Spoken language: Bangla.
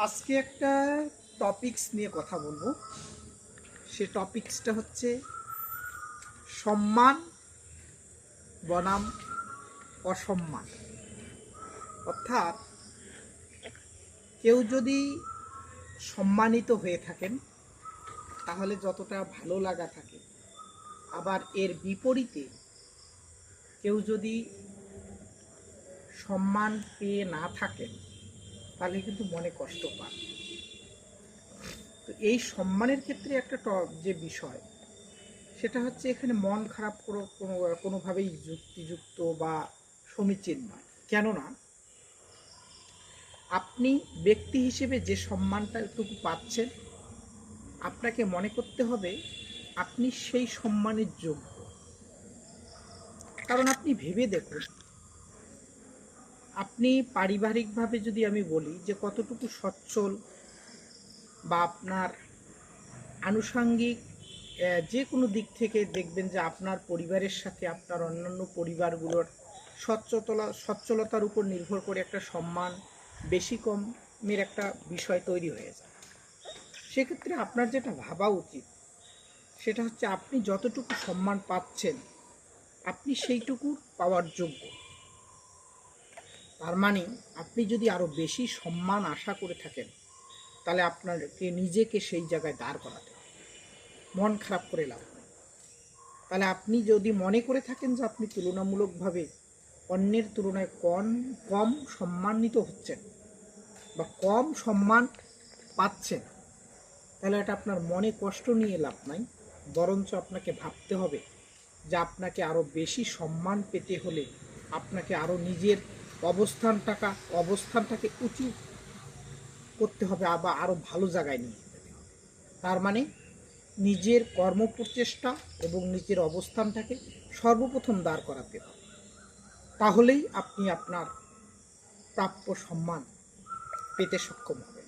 আজকে একটা টপিকস নিয়ে কথা বলবো। সে টপিকসটা হচ্ছে সম্মান বনাম অসম্মান। অর্থাৎ কেউ যদি সম্মানিত হয়ে থাকেন তাহলে যতটা ভালো লাগা থাকে, আবার এর বিপরীতে কেউ যদি সম্মান পেয়ে না থাকেন তাহলে কিন্তু মনে কষ্ট পান। তো এই সম্মানের ক্ষেত্রে একটা যে বিষয় সেটা হচ্ছে এখানে মন খারাপ কোনোভাবেই যুক্তিযুক্ত বা সমীচীন নয়। কেননা আপনি ব্যক্তি হিসেবে যে সম্মানটাটুকু পাচ্ছেন, আপনাকে মনে করতে হবে আপনি সেই সম্মানের যোগ্য। কারণ আপনি ভেবে দেখুন, আপনি পারিবারিকভাবে যদি আমি বলি যে কতটুকু সচ্ছল বা আপনার আনুষঙ্গিক যে কোনো দিক থেকে দেখবেন যে আপনার পরিবারের সাথে আপনার অন্যান্য পরিবারগুলোর সচ্ছলতার উপর নির্ভর করে একটা সম্মান বেশি কমের একটা বিষয় তৈরি হয়ে যায়। সেক্ষেত্রে আপনার যেটা ভাবা উচিত সেটা হচ্ছে আপনি যতটুকু সম্মান পাচ্ছেন আপনি সেইটুকু পাওয়ার যোগ্য। তার মানে আপনি যদি আরও বেশি সম্মান আশা করে থাকেন তাহলে আপনাকে নিজেকে সেই জায়গায় দাঁড় করাতে হবে, মন খারাপ করে লাভ নেই। তাহলে আপনি যদি মনে করে থাকেন যে আপনি তুলনামূলকভাবে অন্যের তুলনায় কম সম্মানিত হচ্ছেন বা কম সম্মান পাচ্ছেন, তাহলে এটা আপনার মনে কষ্ট নিয়ে লাভ নাই। বরঞ্চ আপনাকে ভাবতে হবে যে আপনাকে আরও বেশি সম্মান পেতে হলে আপনাকে আরও নিজের অবস্থানটাকে উঁচু করতে হবে, আবার আরও ভালো জায়গায় নিয়ে যেতে হবে। তার মানে নিজের কর্মপ্রচেষ্টা এবং নিজের অবস্থানটাকে সর্বপ্রথম দাঁড় করাতে হবে। তাহলেই আপনি আপনার প্রাপ্য সম্মান পেতে সক্ষম হবেন।